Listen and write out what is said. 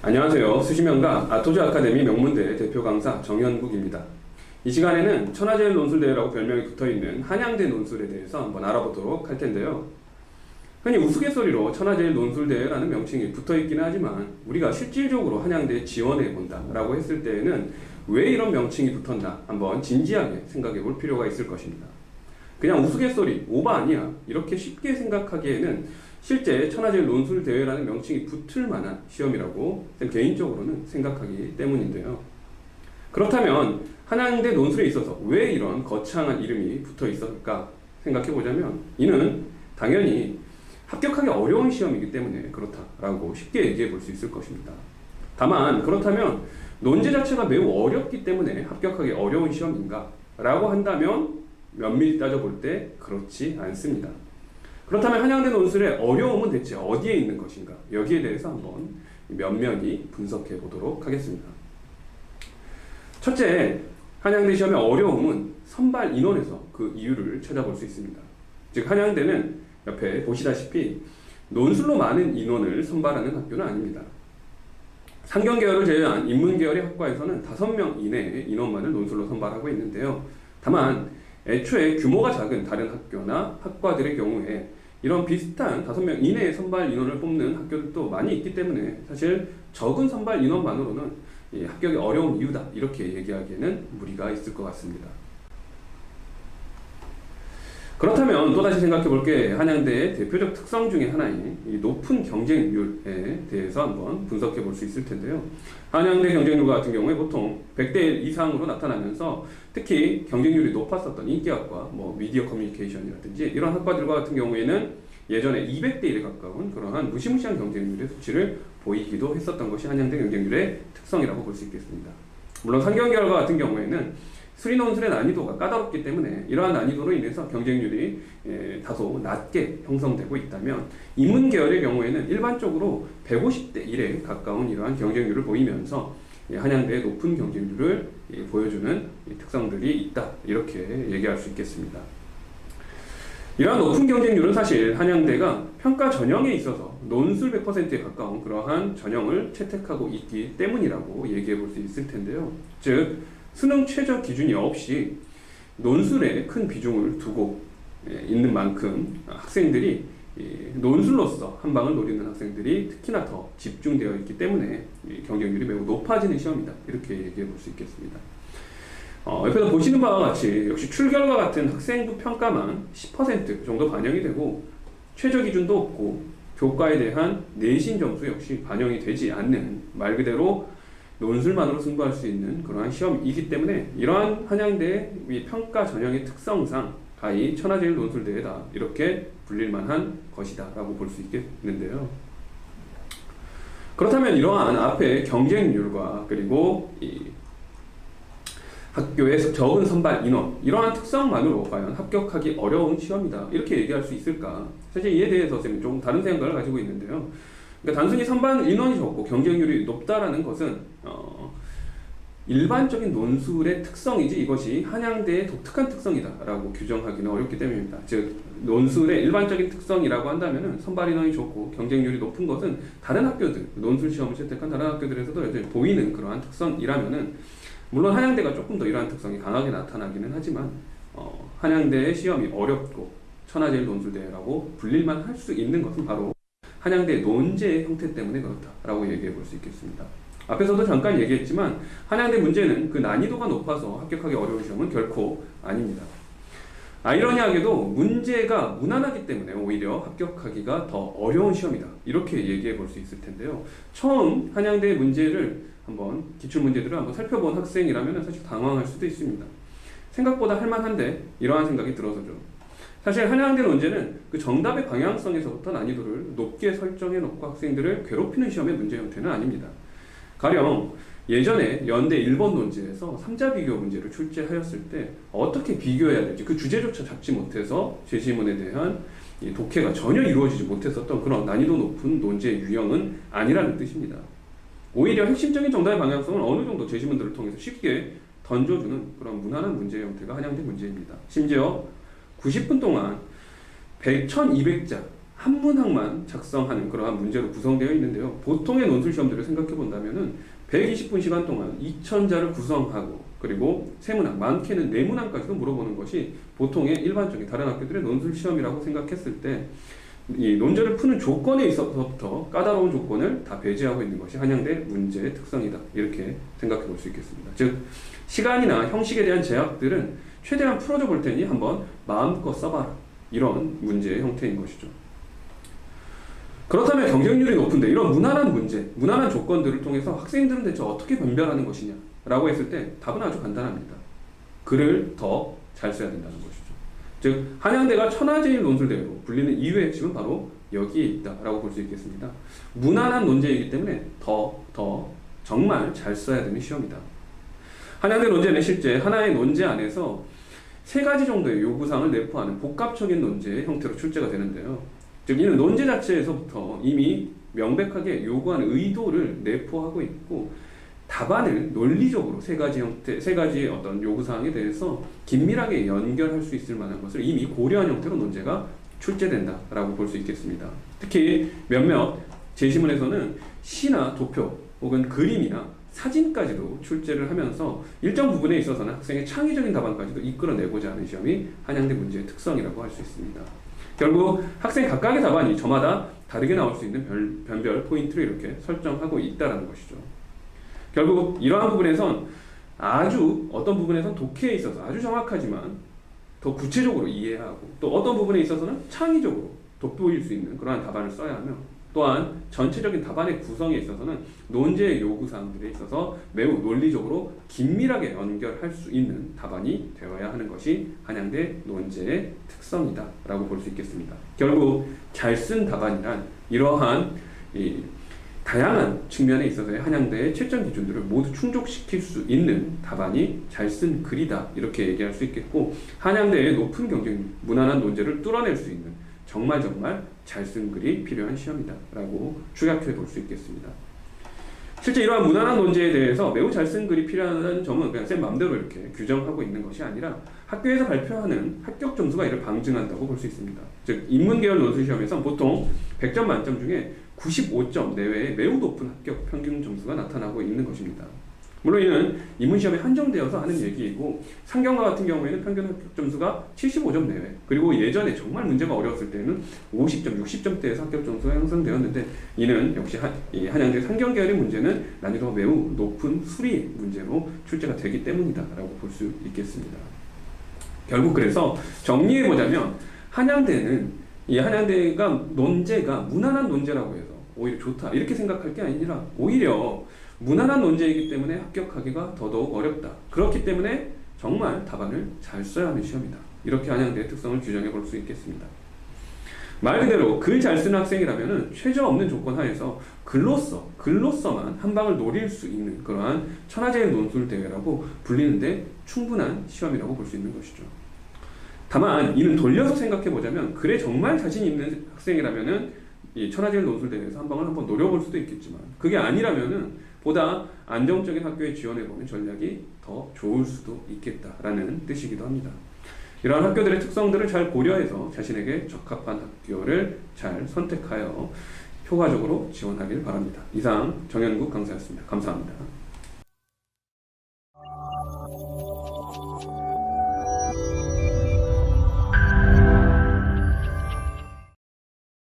안녕하세요. 수시명가 아토즈 아카데미 명문대 대표 강사 정현국입니다. 이 시간에는 천하제일 논술대회라고 별명이 붙어있는 한양대 논술에 대해서 한번 알아보도록 할 텐데요. 흔히 우스갯소리로 천하제일 논술대회라는 명칭이 붙어있기는 하지만 우리가 실질적으로 한양대에 지원해본다 라고 했을 때에는 왜 이런 명칭이 붙었나 한번 진지하게 생각해 볼 필요가 있을 것입니다. 그냥 우스갯소리, 오바 아니야 이렇게 쉽게 생각하기에는 실제 천하제일 논술대회라는 명칭이 붙을 만한 시험이라고 개인적으로는 생각하기 때문인데요. 그렇다면 한양대 논술에 있어서 왜 이런 거창한 이름이 붙어 있었을까 생각해보자면 이는 당연히 합격하기 어려운 시험이기 때문에 그렇다라고 쉽게 얘기해 볼 수 있을 것입니다. 다만 그렇다면 논제 자체가 매우 어렵기 때문에 합격하기 어려운 시험인가? 라고 한다면 면밀히 따져볼 때 그렇지 않습니다. 그렇다면 한양대 논술의 어려움은 대체 어디에 있는 것인가? 여기에 대해서 한번 면면히 분석해 보도록 하겠습니다. 첫째, 한양대 시험의 어려움은 선발 인원에서 그 이유를 찾아볼 수 있습니다. 즉 한양대는 옆에 보시다시피 논술로 많은 인원을 선발하는 학교는 아닙니다. 상경계열을 제외한 인문계열의 학과에서는 5명 이내의 인원만을 논술로 선발하고 있는데요. 다만 애초에 규모가 작은 다른 학교나 학과들의 경우에 이런 비슷한 5명 이내의 선발 인원을 뽑는 학교들도 많이 있기 때문에 사실 적은 선발 인원만으로는 합격이 어려운 이유다 이렇게 얘기하기에는 무리가 있을 것 같습니다. 그렇다면 또다시 생각해 볼 게 한양대의 대표적 특성 중에 하나인 이 높은 경쟁률에 대해서 한번 분석해 볼 수 있을 텐데요. 한양대 경쟁률 같은 경우에 보통 100대 1 이상으로 나타나면서 특히 경쟁률이 높았었던 인기학과, 미디어 커뮤니케이션이라든지 이런 학과들과 같은 경우에는 예전에 200대 1에 가까운 그러한 무시무시한 경쟁률의 수치를 보이기도 했었던 것이 한양대 경쟁률의 특성이라고 볼 수 있겠습니다. 물론 상경계열과 같은 경우에는 수리논술의 난이도가 까다롭기 때문에 이러한 난이도로 인해서 경쟁률이 다소 낮게 형성되고 있다면 인문계열의 경우에는 일반적으로 150대 1에 가까운 이러한 경쟁률을 보이면서 한양대의 높은 경쟁률을 보여주는 특성들이 있다 이렇게 얘기할 수 있겠습니다. 이러한 높은 경쟁률은 사실 한양대가 평가 전형에 있어서 논술 100%에 가까운 그러한 전형을 채택하고 있기 때문이라고 얘기해 볼 수 있을 텐데요. 즉 수능 최저 기준이 없이 논술에 큰 비중을 두고 있는 만큼 학생들이 논술로서 한 방을 노리는 학생들이 특히나 더 집중되어 있기 때문에 경쟁률이 매우 높아지는 시험이다 이렇게 얘기해 볼 수 있겠습니다. 옆에서 보시는 바와 같이 역시 출결과 같은 학생부 평가만 10% 정도 반영이 되고 최저 기준도 없고 교과에 대한 내신 점수 역시 반영이 되지 않는 말 그대로 논술만으로 승부할 수 있는 그러한 시험이기 때문에 이러한 한양대의 평가 전형의 특성상 가히 천하제일 논술대회다 이렇게 불릴만한 것이다 라고 볼 수 있겠는데요. 그렇다면 이러한 앞에 경쟁률과 그리고 이 학교에서 적은 선발 인원 이러한 특성만으로 과연 합격하기 어려운 시험이다 이렇게 얘기할 수 있을까? 사실 이에 대해서 저는 좀 다른 생각을 가지고 있는데요. 그러니까 단순히 선발 인원이 적고 경쟁률이 높다라는 것은 일반적인 논술의 특성이지 이것이 한양대의 독특한 특성이다라고 규정하기는 어렵기 때문입니다. 즉 논술의 일반적인 특성이라고 한다면은 선발 인원이 적고 경쟁률이 높은 것은 다른 학교들 논술 시험을 채택한 다른 학교들에서도 여전히 보이는 그러한 특성이라면은 물론 한양대가 조금 더 이러한 특성이 강하게 나타나기는 하지만 한양대의 시험이 어렵고 천하제일 논술대회라고 불릴만 할 수 있는 것은 바로 한양대 논제의 형태 때문에 그렇다라고 얘기해 볼 수 있겠습니다. 앞에서도 잠깐 얘기했지만 한양대 문제는 그 난이도가 높아서 합격하기 어려운 시험은 결코 아닙니다. 아이러니하게도 문제가 무난하기 때문에 오히려 합격하기가 더 어려운 시험이다 이렇게 얘기해 볼 수 있을 텐데요. 처음 한양대 문제를 한번 기출문제들을 한번 살펴본 학생이라면 사실 당황할 수도 있습니다. 생각보다 할만한데 이러한 생각이 들어서죠. 사실 한양대 논제는 그 정답의 방향성에서부터 난이도를 높게 설정해 놓고 학생들을 괴롭히는 시험의 문제 형태는 아닙니다. 가령 예전에 연대 1번 논제에서 3자 비교 문제를 출제하였을 때 어떻게 비교해야 될지 그 주제조차 잡지 못해서 제시문에 대한 독해가 전혀 이루어지지 못했었던 그런 난이도 높은 논제의 유형은 아니라는 뜻입니다. 오히려 핵심적인 정답의 방향성을 어느 정도 제시문들을 통해서 쉽게 던져주는 그런 무난한 문제 형태가 한양대 문제입니다. 심지어 90분 동안 1200자 한문학만 작성하는 그러한 문제로 구성되어 있는데요. 보통의 논술 시험들을 생각해 본다면은 120분 시간 동안 2000자를 구성하고 그리고 세문학, 많게는 네문학까지도 물어보는 것이 보통의 일반적인 다른 학교들의 논술 시험이라고 생각했을 때 이 논제를 푸는 조건에 있어서부터 까다로운 조건을 다 배제하고 있는 것이 한양대 문제의 특성이다. 이렇게 생각해 볼 수 있겠습니다. 즉 시간이나 형식에 대한 제약들은 최대한 풀어줘 볼 테니 한번 마음껏 써봐라. 이런 문제의 형태인 것이죠. 그렇다면 경쟁률이 높은데 이런 무난한 문제, 무난한 조건들을 통해서 학생들은 대체 어떻게 변별하는 것이냐 라고 했을 때 답은 아주 간단합니다. 글을 더 잘 써야 된다는 것이죠. 즉 한양대가 천하제일 논술대회로 불리는 이유의 핵심은 바로 여기에 있다라고 볼 수 있겠습니다. 무난한 논제이기 때문에 더 정말 잘 써야 되는 시험이다. 한양대 논제는 실제 하나의 논제 안에서 3가지 정도의 요구사항을 내포하는 복합적인 논제의 형태로 출제가 되는데요. 즉 이는 논제 자체에서부터 이미 명백하게 요구하는 의도를 내포하고 있고 답안을 논리적으로 3가지의 어떤 요구사항에 대해서 긴밀하게 연결할 수 있을 만한 것을 이미 고려한 형태로 논제가 출제된다라고 볼 수 있겠습니다. 특히 몇몇 제시문에서는 시나 도표 혹은 그림이나 사진까지도 출제를 하면서 일정 부분에 있어서는 학생의 창의적인 답안까지도 이끌어내고자 하는 시험이 한양대 문제의 특성이라고 할 수 있습니다. 결국 학생 각각의 답안이 저마다 다르게 나올 수 있는 변별 포인트를 이렇게 설정하고 있다는 것이죠. 결국 이러한 부분에선 어떤 부분에선 독해에 있어서 아주 정확하지만 더 구체적으로 이해하고 또 어떤 부분에 있어서는 창의적으로 돋보일 수 있는 그러한 답안을 써야 하며 또한 전체적인 답안의 구성에 있어서는 논제의 요구사항들에 있어서 매우 논리적으로 긴밀하게 연결할 수 있는 답안이 되어야 하는 것이 한양대 논제의 특성이다 라고 볼 수 있겠습니다. 결국 잘 쓴 답안이란 이러한 다양한 측면에 있어서의 한양대의 채점 기준들을 모두 충족시킬 수 있는 답안이 잘 쓴 글이다 이렇게 얘기할 수 있겠고 한양대의 높은 경쟁 무난한 논제를 뚫어낼 수 있는 정말 잘 쓴 글이 필요한 시험이다 라고 추격해 볼 수 있겠습니다. 실제 이러한 무난한 논제에 대해서 매우 잘 쓴 글이 필요하다는 점은 그냥 쌤 맘대로 이렇게 규정하고 있는 것이 아니라 학교에서 발표하는 합격 점수가 이를 방증한다고 볼 수 있습니다. 즉 인문계열 논술 시험에서 보통 100점 만점 중에 95점 내외의 매우 높은 합격 평균 점수가 나타나고 있는 것입니다. 물론 이는 인문시험에 한정되어서 하는 얘기이고 상경과 같은 경우에는 평균 합격 점수가 75점 내외 그리고 예전에 정말 문제가 어려웠을 때는 50점, 60점대에서 합격 점수가 형성되었는데 이는 역시 한양대 상경계열의 문제는 난이도가 매우 높은 수리 문제로 출제가 되기 때문이다 라고 볼 수 있겠습니다. 결국 그래서 정리해보자면 한양대가 논제가 무난한 논제라고 해서 오히려 좋다 이렇게 생각할 게 아니라 오히려 무난한 논제이기 때문에 합격하기가 더더욱 어렵다. 그렇기 때문에 정말 답안을 잘 써야 하는 시험이다. 이렇게 한양대의 특성을 규정해 볼 수 있겠습니다. 말 그대로 글 잘 쓰는 학생이라면 최저 없는 조건 하에서 글로서만 한 방을 노릴 수 있는 그러한 천하제일 논술 대회라고 불리는데 충분한 시험이라고 볼 수 있는 것이죠. 다만 이는 돌려서 생각해 보자면 글에 정말 자신 있는 학생이라면은 이 천하제일 논술 대회에서 한 방을 한번 노려볼 수도 있겠지만 그게 아니라면은 보다 안정적인 학교에 지원해보는 전략이 더 좋을 수도 있겠다라는 뜻이기도 합니다. 이러한 학교들의 특성들을 잘 고려해서 자신에게 적합한 학교를 잘 선택하여 효과적으로 지원하길 바랍니다. 이상 정현국 강사였습니다. 감사합니다.